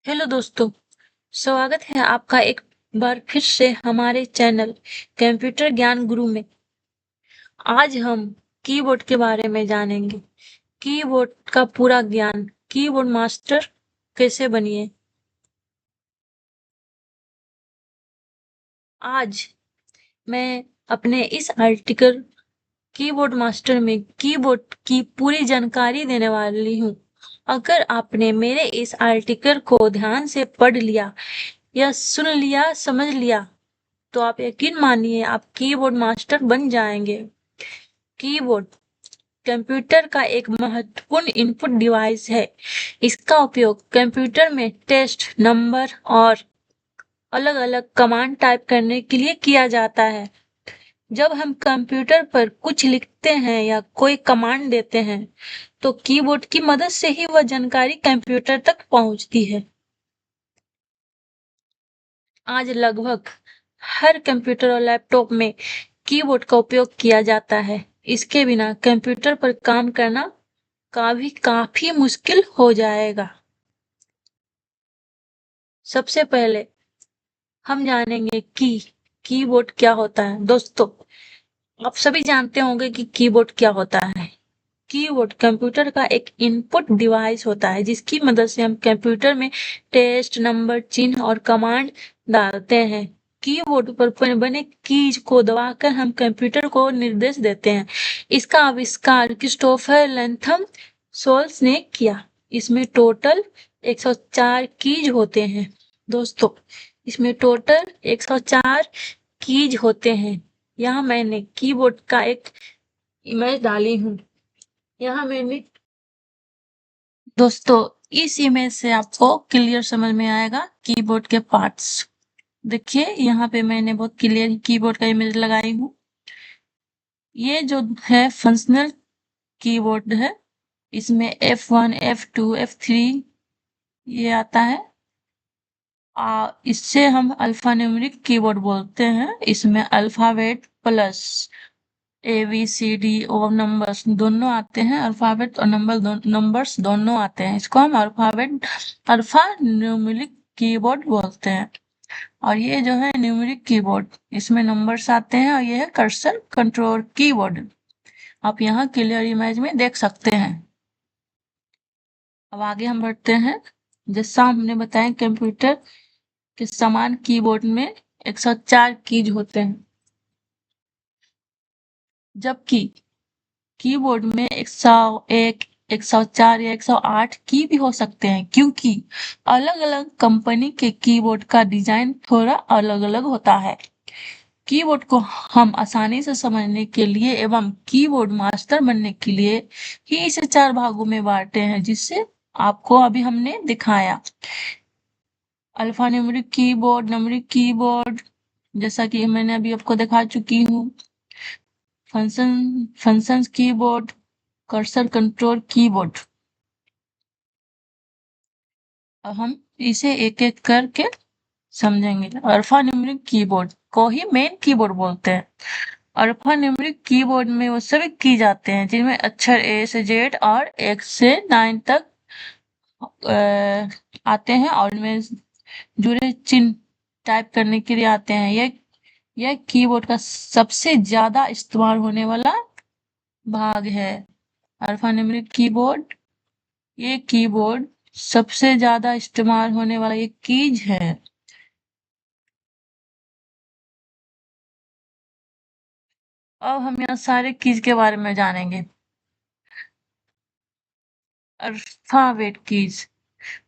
Hello दोस्तों, स्वागत है आपका एक बार फिर से हमारे चैनल कंप्यूटर ज्ञान गुरु में। आज हम कीबोर्ड के बारे में जानेंगे। कीबोर्ड का पूरा ज्ञान, कीबोर्ड मास्टर कैसे बनिए। आज मैं अपने इस आर्टिकल कीबोर्ड मास्टर में कीबोर्ड की पूरी जानकारी देने वाली हूँ। अगर आपने मेरे इस आर्टिकल को ध्यान से पढ़ लिया या सुन लिया, समझ लिया, तो आप यकीन मानिए आप कीबोर्ड मास्टर बन जाएंगे। कीबोर्ड कंप्यूटर का एक महत्वपूर्ण इनपुट डिवाइस है। इसका उपयोग कंप्यूटर में टेस्ट, नंबर और अलग-अलग कमांड टाइप करने के लिए किया जाता है। जब हम कंप्यूटर पर कुछ लिखते हैं या कोई कमांड देते हैं, तो कीबोर्ड की मदद से ही वह जानकारी कंप्यूटर तक पहुंचती है। आज लगभग हर कंप्यूटर और लैपटॉप में कीबोर्ड का उपयोग किया जाता है। इसके बिना कंप्यूटर पर काम करना काफी मुश्किल हो जाएगा। सबसे पहले हम जानेंगे कि कीबोर्ड क्या होता है। दोस्तों, आप सभी जानते होंगे कि कीबोर्ड क्या होता है। कीबोर्ड कंप्यूटर का एक इनपुट डिवाइस होता है जिसकी मदद से हम कंप्यूटर में टेस्ट, नंबर, चिन्ह और कमांड डालते हैं। कीबोर्ड पर बने कीज को दबाकर हम कंप्यूटर को निर्देश देते हैं। इसका आविष्कार क्रिस्टोफर लैंथम सोल्स ने किया। इसमें टोटल 104 कीज होते हैं। दोस्तों, इसमें टोटल 104 कीज होते हैं। यहाँ मैंने कीबोर्ड का एक इमेज डाली हूँ। यहाँ मैंने दोस्तों, इस इमेज से आपको क्लियर समझ में आएगा कीबोर्ड के पार्ट्स। देखिए, यहाँ पे मैंने बहुत क्लियर कीबोर्ड का इमेज लगाई हूँ। ये जो है फंक्शनल कीबोर्ड है। इसमें F1, F2, F3 ये आता है। इससे हम अल्फान्यूमेरिक कीबोर्ड बोलते हैं। इसमें अल्फाबेट प्लस ABCD और नंबर्स दोनों आते हैं। अल्फाबेट और नंबर्स दोनों आते हैं। इसको हम अल्फा न्यूमेरिक कीबोर्ड बोलते हैं। और ये जो है न्यूमेरिक कीबोर्ड, इसमें नंबर्स आते हैं। और ये है कर्सर कंट्रोल कीबोर्ड। आप यहाँ क्लियर इमेज में देख सकते हैं। अब आगे हम बढ़ते हैं। जैसा हमने बताया, कंप्यूटर के समान कीबोर्ड में 104 कीज होते हैं, जबकि कीबोर्ड में 101, 104 या 108 की भी हो सकते हैं, क्योंकि अलग-अलग कंपनी के कीबोर्ड का डिजाइन थोड़ा अलग-अलग होता है। कीबोर्ड को हम आसानी से समझने के लिए एवं कीबोर्ड मास्टर बनने के लिए ही इसे 4 भागों में बांटे हैं, जिससे आपको अभी हमने दिखाया। Alpha numeric keyboard, numeric keyboard, जैसा कि मैंने अभी आपको दिखा चुकी हूँ। Functions keyboard, cursor control keyboard. अब हम इसे एक एक करके समझेंगे। अल्फा न्यूमेरिक कीबोर्ड को ही मेन कीबोर्ड बोलते हैं। अल्फा न्यूमेरिक कीबोर्ड में वो सभी की जाते हैं जिनमें अक्षर A से Z और 1 से 9 तक आते हैं, और इनमें जुड़े चिन्ह टाइप करने के लिए आते हैं। यह कीबोर्ड का सबसे ज्यादा इस्तेमाल होने वाला भाग है। अल्फा न्यूमेरिक कीबोर्ड, ये कीबोर्ड सबसे ज्यादा इस्तेमाल होने वाला एक कीज है। अब हम यहाँ सारे कीज के बारे में जानेंगे। अल्फाबेट कीज,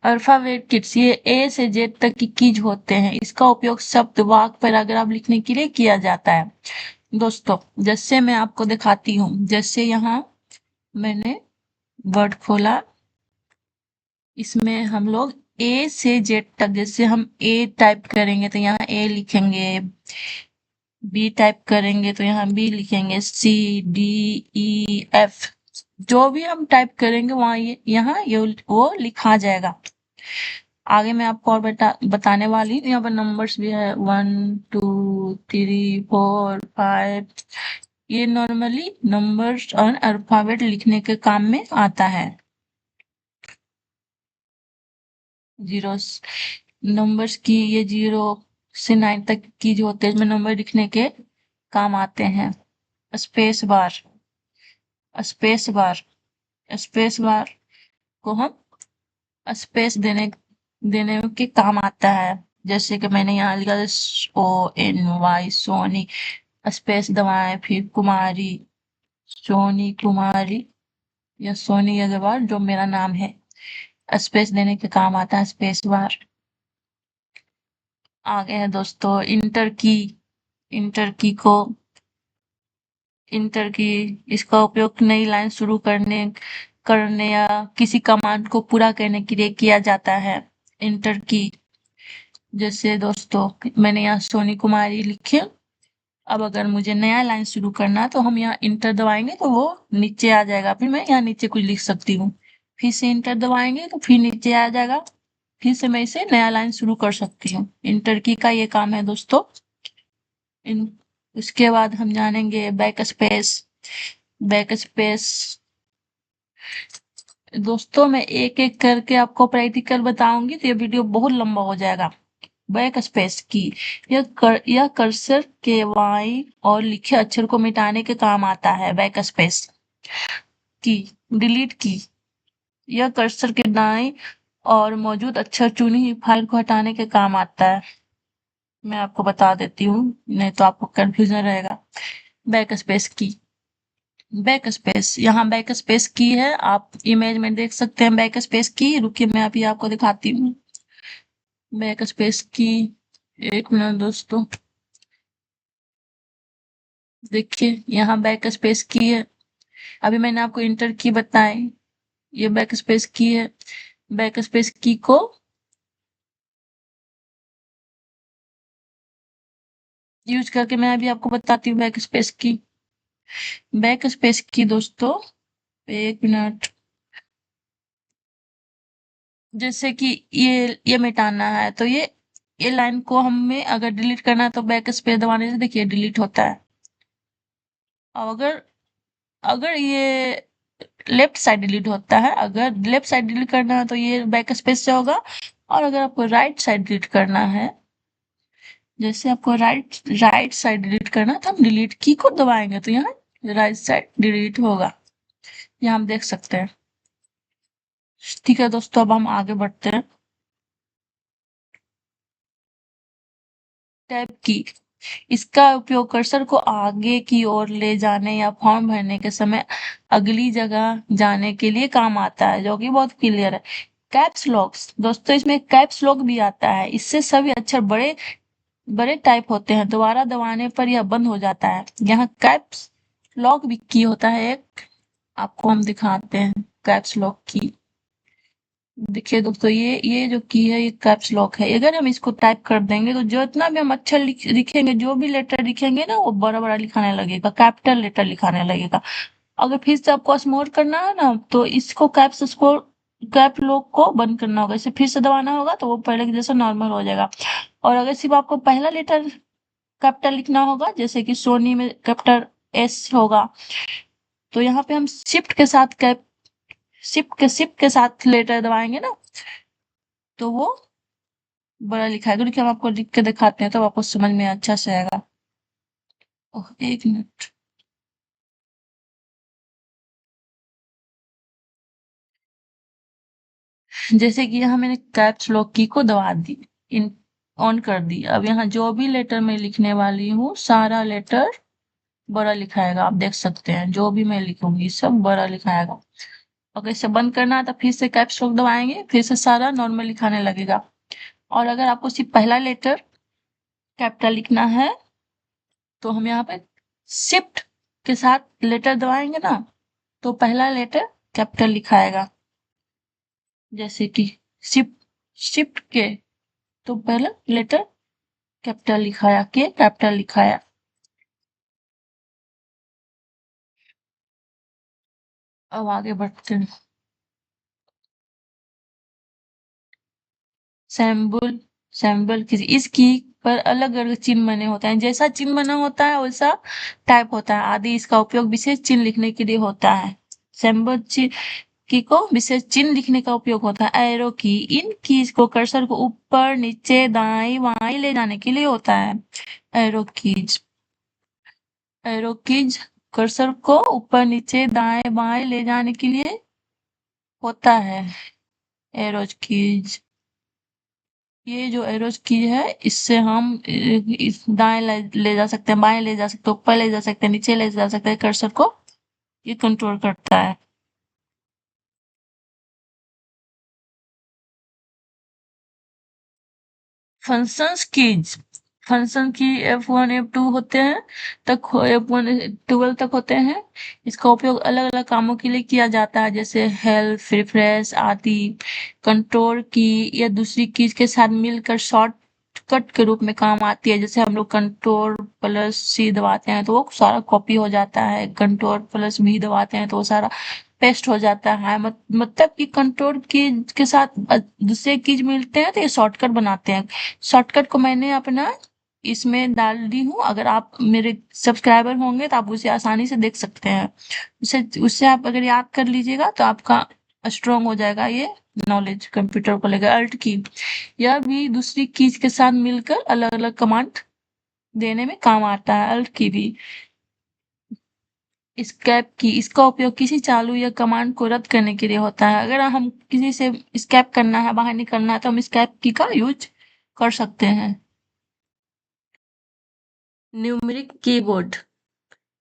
अल्फाबेट कीज ये A से Z तक की कीज होते हैं। इसका उपयोग शब्द, वाक्य, पैराग्राफ लिखने के लिए किया जाता है। दोस्तों, जैसे मैं आपको दिखाती हूँ, जैसे यहाँ मैंने वर्ड खोला, इसमें हम लोग A से Z तक, जैसे हम A टाइप करेंगे तो यहाँ A लिखेंगे, B टाइप करेंगे तो यहाँ B लिखेंगे, C, D, E, F, जो भी हम टाइप करेंगे वहाँ यहाँ वो लिखा जाएगा। आगे मैं आपको और बताने वाली हूँ। यहाँ पर नंबर्स भी है, 1, 2, 3, 4, 5। ये नॉर्मली नंबर्स और अल्फाबेट लिखने के काम में आता है। जीरोस नंबर्स की, ये 0 से 9 तक की जो होते हैं इसमें नंबर लिखने के काम आते हैं। Space bar, space bar, space bar को हम स्पेस देने के काम आता है। जैसे कि मैंने यहाँ लिखा SONY सोनी, स्पेस दबाएं, फिर कुमारी, सोनी कुमारी या सोनी अग्रवाल जो मेरा नाम है, स्पेस देने के काम आता है स्पेस बार। आगे है दोस्तों इंटर की को इंटर की इसका उपयोग नई लाइन शुरू करने या किसी कमांड को पूरा करने के लिए किया जाता है। इंटर की, जैसे दोस्तों मैंने यहाँ सोनी कुमारी लिखे। अब अगर मुझे नया लाइन शुरू करना है तो हम यहाँ इंटर दबाएंगे तो वो नीचे आ जाएगा, फिर मैं यहाँ नीचे कुछ लिख सकती हूँ। फिर से इंटर दबाएंगे तो फिर नीचे आ जाएगा, फिर से मैं इसे नया लाइन शुरू कर सकती हूँ। इंटर की का ये काम है दोस्तों। इन उसके बाद हम जानेंगे बैक स्पेस। बैक स्पेस दोस्तों मैं एक एक करके आपको प्रैक्टिकल बताऊंगी तो ये वीडियो बहुत लंबा हो जाएगा। बैक स्पेस की, यह कर्सर के बाईं और लिखे अक्षर को मिटाने के काम आता है। बैक स्पेस की, डिलीट की, यह कर्सर के दाईं और मौजूद अक्षर चुनी हुई फाइल को हटाने के काम आता है। मैं आपको बता देती हूँ, नहीं तो आपको कंफ्यूजन रहेगा। बैक स्पेस की, बैक स्पेस, यहाँ बैक स्पेस की है, आप इमेज में देख सकते हैं बैक स्पेस की। रुकिए मैं अभी आपको दिखाती हूँ बैक स्पेस की। एक मिनट दोस्तों, देखिए यहाँ बैक स्पेस की है। अभी मैंने आपको इंटर की बताई, ये बैक स्पेस की है। बैक स्पेस की को यूज करके मैं अभी आपको बताती हूँ बैक स्पेस की। बैक स्पेस की दोस्तों, एक मिनट, जैसे कि ये मिटाना है तो ये लाइन को हमें अगर डिलीट करना है तो बैक स्पेस दबाने से देखिए डिलीट होता है। और अगर अगर ये लेफ्ट साइड डिलीट होता है, अगर लेफ्ट साइड डिलीट करना है तो ये बैक स्पेस से होगा। और अगर आपको राइट साइड डिलीट करना है, जैसे आपको राइट साइड डिलीट करना है तो हम डिलीट की को दबाएंगे तो यहाँ राइट साइड डिलीट होगा। यहाँ हम देख सकते हैं। ठीक है दोस्तों, अब हम आगे बढ़ते हैं। टैब की, इसका उपयोग कर्सर को आगे की ओर ले जाने या फॉर्म भरने के समय अगली जगह जाने के लिए काम आता है, जो कि बहुत क्लियर है। कैप्स लॉक दोस्तों, इसमें कैप्स लॉक भी आता है। इससे सभी अक्षर बड़े बड़े टाइप होते हैं, दोबारा दबाने पर यह बंद हो जाता है। यहाँ कैप्स लॉक भी की होता है एक, आपको हम दिखाते हैं कैप्स लॉक की। देखिए दोस्तों, ये जो की है ये कैप्स लॉक है। अगर हम इसको टाइप कर देंगे तो जितना भी हम अक्षर लिखेंगे, जो भी लेटर लिखेंगे ना वो बड़ा बड़ा लिखाने लगेगा, कैपिटल लेटर लिखाने लगेगा। अगर फिर से आपको स्मॉल करना है ना तो इसको कैप लॉक को बंद करना होगा, इसे फिर से दबाना होगा तो वो पहले के जैसा नॉर्मल हो जाएगा। और अगर सिर्फ आपको पहला लेटर कैपिटल लिखना होगा, जैसे कि सोनी में कैपिटल S होगा, तो यहाँ पे हम शिफ्ट के साथ लेटर दबाएंगे ना तो वो बड़ा लिखा है। देखिए हम आपको लिख के दिखाते हैं तो आपको समझ में अच्छा से आएगा। ओह, एक मिनट। जैसे कि यहाँ मैंने कैप्स लॉक की को दबा दी, इन ऑन कर दी। अब यहाँ जो भी लेटर मैं लिखने वाली हूँ सारा लेटर बड़ा लिखाएगा, आप देख सकते हैं जो भी मैं लिखूंगी सब बड़ा लिखाएगा। अगर इसे बंद करना है तो फिर से कैप्स लॉक दबाएंगे, फिर से सारा नॉर्मल लिखाने लगेगा। और अगर आपको सिर्फ पहला लेटर कैपिटल लिखना है तो हम यहाँ पे शिफ्ट के साथ लेटर दबाएंगे ना तो पहला लेटर कैपिटल लिखाएगा। जैसे कि शिफ्ट शिफ्ट के, तो पहला लेटर कैपिटल लिखाया, के कैपिटल लिखाया। अब आगे बढ़ते हैं। सैम्बल सैम्बल की, इसकी पर अलग अलग चिन्ह बने होते हैं, जैसा चिन्ह बना होता है वैसा टाइप होता है। आदि इसका उपयोग विशेष चिन्ह लिखने के लिए होता है। सैम्बल की को विशेष चिन्ह लिखने का उपयोग होता है। एरो की, इन कीज को कर्सर को ऊपर नीचे दाएं बाएं ले जाने के लिए होता है। Arrow keys, arrow keys cursor को ऊपर नीचे दाएं बाएं ले जाने के लिए होता है। एरोज कीज, ये जो एरोज की है इससे हम इस दाएं ले जा सकते हैं, बाएं ले जा सकते हैं, ऊपर ले जा सकते हैं, नीचे ले जा सकते हैं। कर्सर को ये कंट्रोल करता है। फंक्शंस कीज, फंक्शन की F1 F2 होते हैं तक, F1 12 तक होते हैं। इसका उपयोग अलग अलग कामों के लिए किया जाता है, जैसे हेल्प, रिफ्रेश आदि। कंट्रोल की या दूसरी कीज के साथ मिलकर शॉर्टकट के रूप में काम आती है। जैसे हम लोग कंट्रोल प्लस सी दबाते हैं तो वो सारा कॉपी हो जाता है, कंट्रोल प्लस भी दबाते हैं तो वो सारा पेस्ट हो जाता है। मतलब कि कंट्रोल की के साथ दूसरे कीज मिलते हैं तो ये शॉर्टकट बनाते हैं। शॉर्टकट को मैंने अपना इसमें डाल दी हूँ, अगर आप मेरे सब्सक्राइबर होंगे तो आप उसे आसानी से देख सकते हैं। उसे उससे आप अगर याद कर लीजिएगा तो आपका स्ट्रांग हो जाएगा ये नॉलेज कंप्यूटर को लेकर। अल्ट की, यह भी दूसरी कीज के साथ मिलकर अलग अलग कमांड देने में काम आता है। अल्ट की भी। स्केप की, इसका उपयोग किसी चालू या कमांड को रद्द करने के लिए होता है। अगर हम किसी से स्केप करना है, बाहर निकलना है तो हम स्केप की का यूज कर सकते हैं। Numeric keyboard,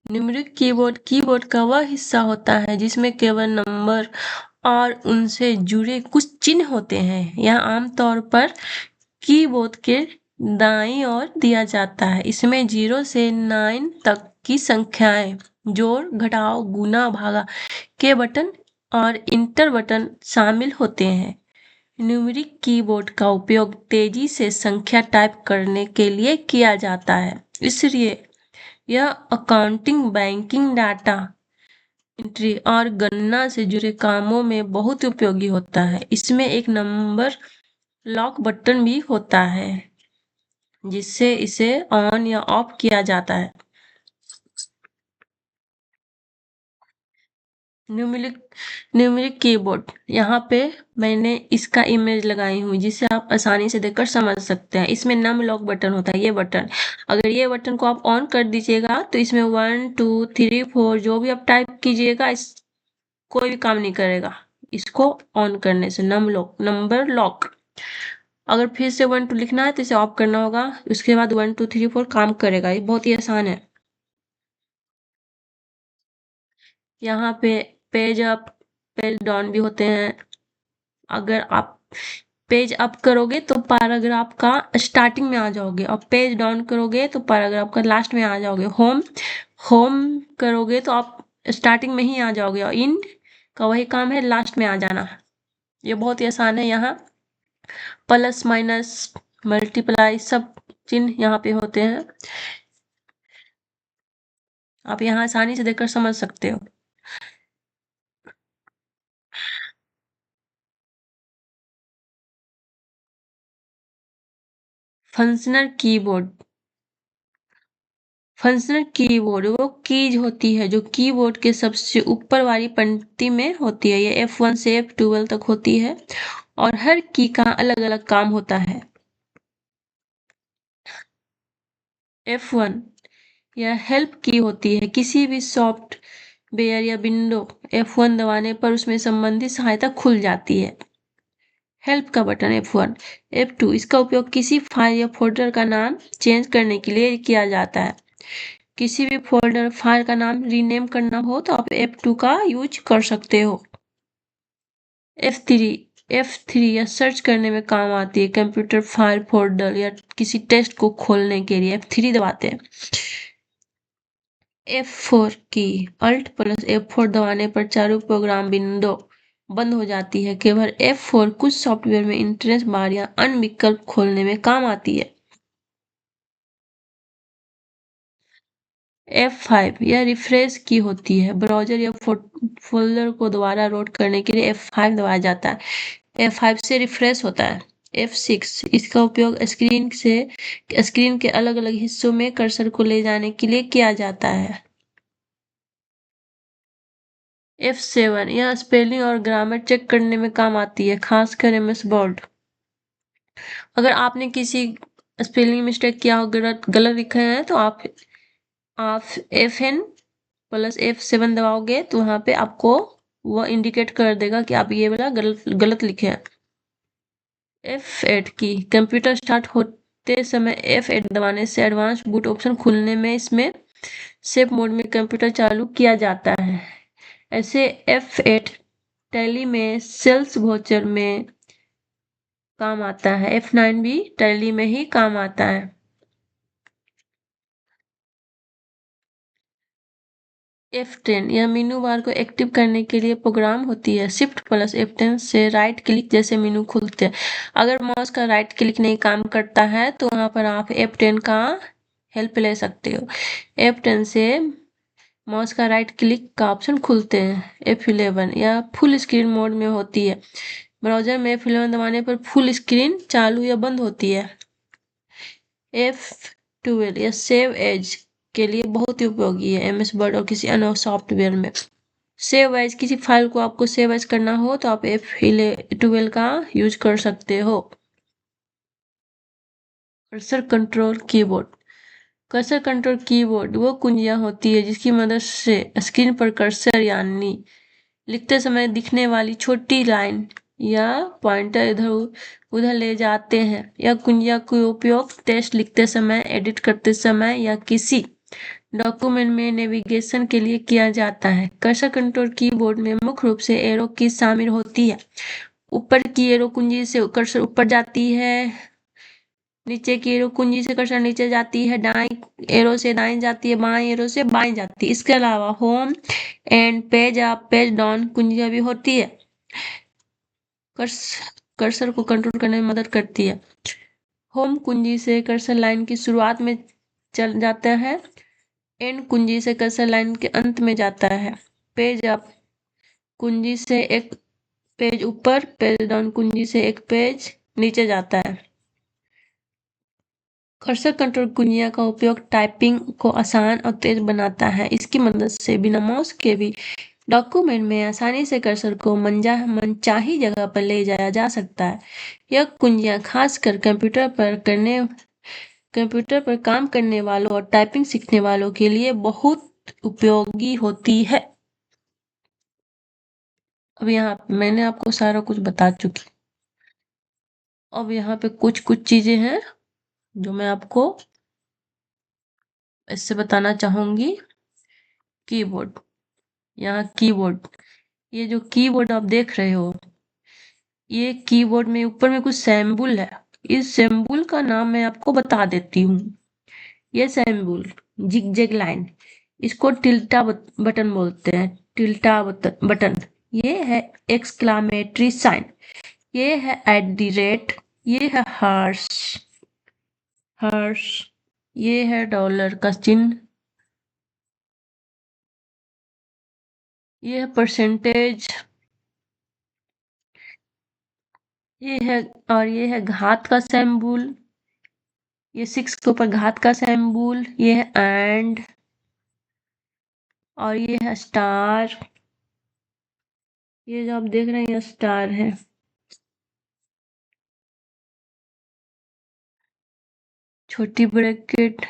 numeric keyboard keyboard का वह हिस्सा होता है जिसमें केवल नंबर और उनसे जुड़े कुछ चिन्ह होते हैं। यह आमतौर पर कीबोर्ड के दाईं ओर दिया जाता है। इसमें 0 से 9 तक की संख्याएं, जोड़ घटाव गुणा भागा के बटन और इंटर बटन शामिल होते हैं। न्यूमेरिक कीबोर्ड का उपयोग तेजी से संख्या टाइप करने के लिए किया जाता है, इसलिए यह अकाउंटिंग, बैंकिंग, डाटा एंट्री और गणना से जुड़े कामों में बहुत उपयोगी होता है। इसमें एक नंबर लॉक बटन भी होता है जिससे इसे ऑन या ऑफ किया जाता है। न्यूमेरिक न्यूमेरिक कीबोर्ड, यहाँ पे मैंने इसका इमेज लगाई हूँ जिसे आप आसानी से देखकर समझ सकते हैं। इसमें नम लॉक बटन होता है, ये बटन। अगर ये बटन को आप ऑन कर दीजिएगा तो इसमें 1 2 3 4 जो भी आप टाइप कीजिएगा इस कोई भी काम नहीं करेगा इसको ऑन करने से। Num lock, number lock. अगर फिर से 1 2 लिखना है तो इसे ऑफ करना होगा, उसके बाद 1 2 3 4 काम करेगा। ये बहुत ही आसान है। यहाँ पे पेज अप, पेज डाउन भी होते हैं। अगर आप पेज अप करोगे तो पैराग्राफ का स्टार्टिंग में आ जाओगे, और पेज डाउन करोगे तो पैराग्राफ का लास्ट में आ जाओगे। होम होम करोगे तो आप स्टार्टिंग में ही आ जाओगे, और इन का वही काम है लास्ट में आ जाना। ये बहुत ही आसान है। यहाँ प्लस माइनस मल्टीप्लाई सब चिन्ह यहाँ पे होते हैं, आप यहाँ आसानी से देखकर समझ सकते हो। फंक्शनल कीबोर्ड, फंक्शनल कीबोर्ड वो कीज होती है जो कीबोर्ड के सबसे ऊपर वाली पंक्ति में होती है। ये F1 से F12 तक होती है और हर की का अलग अलग काम होता है। F1 यह हेल्प की होती है। किसी भी सॉफ्टवेयर या विंडो F1 दबाने पर उसमें संबंधित सहायता खुल जाती है। हेल्प का बटन F1। F2 इसका उपयोग किसी फाइल या फोल्डर का नाम चेंज करने के लिए किया जाता है। किसी भी फोल्डर फाइल का नाम रीनेम करना हो तो आप F2 का यूज कर सकते हो। F3 या सर्च करने में काम आती है। कंप्यूटर फाइल, फोल्डर या किसी टेक्स्ट को खोलने के लिए F3 दबाते हैं। F4 की, अल्ट प्लस F4 दबाने पर चारों प्रोग्राम विंडो बंद हो जाती है। केवल F4 कुछ सॉफ्टवेयर में इंटरेस्ट बार या अन्य विकल्प खोलने में काम आती है। F5 यह रिफ्रेश की होती है। ब्राउज़र या फोल्डर को दोबारा लोड करने के लिए F5 दबाया जाता है। F5 से रिफ्रेश होता है। F6 इसका उपयोग स्क्रीन के अलग अलग हिस्सों में कर्सर को ले जाने के लिए किया जाता है। F7 यह स्पेलिंग और ग्रामर चेक करने में काम आती है, खासकर MS वर्ड। अगर आपने किसी स्पेलिंग मिस्टेक किया हो, गलत लिखे हैं, तो आप FN प्लस F7 दबाओगे तो वहां पे आपको वो इंडिकेट कर देगा कि आप ये वाला गलत लिखे हैं। F8 की कंप्यूटर स्टार्ट होते समय F8 दबाने से एडवांस बूट ऑप्शन खुलने में इसमें सेफ मोड में कंप्यूटर चालू किया जाता है। ऐसे F8 टैली में सेल्स वाउचर में काम आता है। F9 भी टैली में ही काम आता है। F10 यह मेनू बार को एक्टिव करने के लिए प्रोग्राम होती है। शिफ्ट प्लस F10 से राइट क्लिक जैसे मेनू खुलते हैं। अगर माउस का राइट क्लिक नहीं काम करता है तो वहां पर आप F10 का हेल्प ले सकते हो। F10 से माउस का राइट क्लिक का ऑप्शन खुलते हैं। F11 यह फुल स्क्रीन मोड में होती है। ब्राउजर में F11 दबाने पर फुल स्क्रीन चालू या बंद होती है। F12 यह सेव एज के लिए बहुत ही उपयोगी है। MS वर्ड और किसी अन्य सॉफ्टवेयर में सेव एज किसी फाइल को आपको सेव एज करना हो तो आप F12 का यूज कर सकते हो। Cursor control keyboard. Cursor control keyboard वो कुंजियां होती है जिसकी मदद से स्क्रीन पर कर्सर यानी लिखते समय दिखने वाली छोटी लाइन या पॉइंटर इधर उधर ले जाते हैं। यह कुंजियां का उपयोग टेक्स्ट लिखते समय, एडिट करते समय या किसी डॉक्यूमेंट में नेविगेशन के लिए किया जाता है। कर्सर कंट्रोल कीबोर्ड में मुख्य रूप से एरो की शामिल होती है। ऊपर की एरो कुंजी से कर्सर ऊपर जाती है, नीचे की एरो कुंजी से कर्सर नीचे जाती है, दाएं एरो से दाएं जाती है, बाएं एरो से बाएं जाती है। इसके अलावा home end page up, page down कुंजियां भी होती है। कर्सर को कंट्रोल करने में मदद करती है। होम कुंजी से कर्सर लाइन की शुरुआत में चल जाता है। एंड कुंजी से कर्सर लाइन के अंत में जाता है। पेज अप कुंजी से एक पेज ऊपर, पेज डाउन कुंजी से एक पेज नीचे जाता है। कर्सर कंट्रोल कुंजियां का उपयोग टाइपिंग को आसान और तेज बनाता है। इसकी मदद से बिना माउस के भी डॉक्यूमेंट में आसानी से कर्सर को मनचाही जगह पर ले जाया जा सकता है। यह कुंजियां खासकर कंप्यूटर पर काम करने वालों और टाइपिंग सीखने वालों के लिए बहुत उपयोगी होती है। अब यहाँ मैंने आपको सारा कुछ बता चुकी। अब यहाँ पे कुछ चीजें हैं जो मैं आपको इससे बताना चाहूंगी। कीबोर्ड, यहाँ कीबोर्ड, ये जो कीबोर्ड आप देख रहे हो, ये कीबोर्ड में ऊपर में कुछ सिंबल है। इस सिंबल का नाम मैं आपको बता देती हूँ। ये सिंबल जिगजैग लाइन, इसको टिल्टा बटन बोलते हैं। टिल्टा बटन, ये है एक्सक्लामेटरी साइन, ये है @, ये है हर्ष, ये है डॉलर का चिन्ह, ये है परसेंटेज, ये है, और ये है घात का सिंबल, ये 6 के ऊपर घात का सिंबल, ये है एंड, और ये है स्टार। ये जो आप देख रहे हैं ये स्टार है। छोटी ब्रैकेट,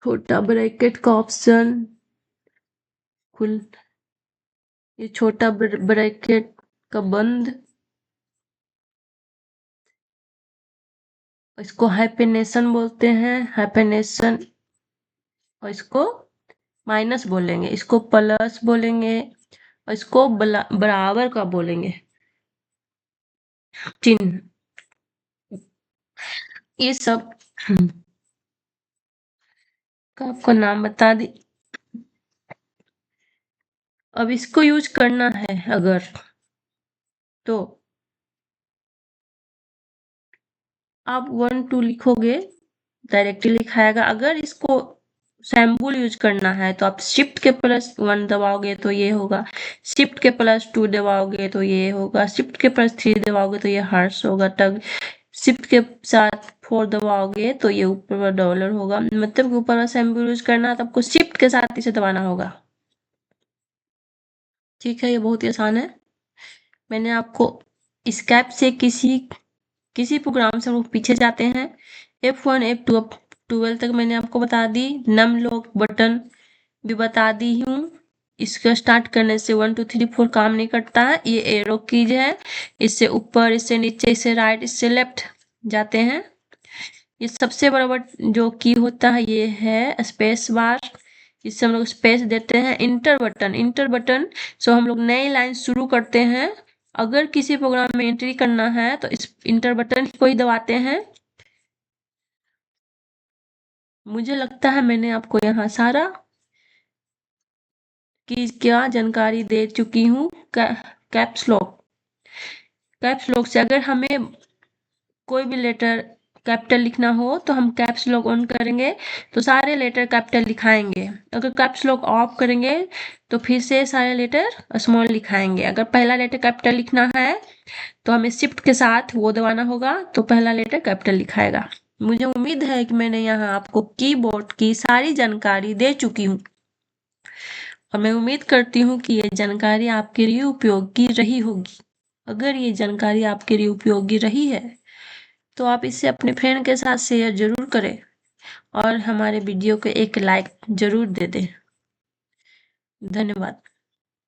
छोटा ब्रैकेट का ऑप्शन खुल, ये छोटा ब्रैकेट का बंद, इसको हाइफेनेशन बोलते हैं, हाइफेनेशन, और इसको माइनस बोलेंगे, इसको प्लस बोलेंगे, और इसको बराबर का बोलेंगे चिन्ह। ये सब का आपको नाम बता दी। अब इसको यूज करना है अगर, तो आप 1 2 लिखोगे, डायरेक्टली लिखाएगा। अगर इसको सिंबल यूज करना है तो आप शिफ्ट के +1 दबाओगे तो ये होगा, शिफ्ट के +2 दबाओगे तो ये होगा, शिफ्ट के +3 दबाओगे तो ये हर्ष होगा, तब शिफ्ट के साथ F4 दबाओगे तो ये ऊपर वाला डॉलर होगा, मतलब कि ऊपर वाला सिंबल यूज करना तो आपको शिफ्ट के साथ इसे दबाना होगा। ठीक है, ये बहुत ही आसान है। मैंने आपको स्केप से किसी प्रोग्राम से हम लोग पीछे जाते हैं, F1 F2 12 तक मैंने आपको बता दी, नम लॉक बटन भी बता दी हूँ। इसको स्टार्ट करने से 1 2 3 4 काम नहीं करता है। ये एरो कीज है, इससे ऊपर, इससे नीचे, इससे राइट, इससे लेफ्ट जाते हैं। ये सबसे बड़ा जो की होता है ये है स्पेस बार, इससे हम लोग स्पेस देते हैं। इंटर बटन सो हम लोग नई लाइन शुरू करते हैं। अगर किसी प्रोग्राम में एंट्री करना है तो इस इंटर बटन को ही दबाते हैं। मुझे लगता है मैंने आपको यहाँ सारा की क्या जानकारी दे चुकी हूँ। कैप्स लॉक से अगर हमें कोई भी लेटर कैपिटल लिखना हो तो हम कैप्स लॉक ऑन करेंगे तो सारे लेटर कैपिटल लिखाएंगे। अगर कैप्स लॉक ऑफ करेंगे तो फिर से सारे लेटर स्मॉल लिखाएंगे। अगर पहला लेटर कैपिटल लिखना है तो हमें शिफ्ट के साथ वो दबाना होगा तो पहला लेटर कैपिटल लिखाएगा। मुझे उम्मीद है कि मैंने यहाँ आपको कीबोर्ड की सारी जानकारी दे चुकी हूँ और मैं उम्मीद करती हूँ कि ये जानकारी आपके लिए उपयोगी रही होगी। अगर ये जानकारी आपके लिए उपयोगी रही है तो आप इसे अपने फ्रेंड के साथ शेयर जरूर करें और हमारे वीडियो को एक लाइक जरूर दे दें। धन्यवाद।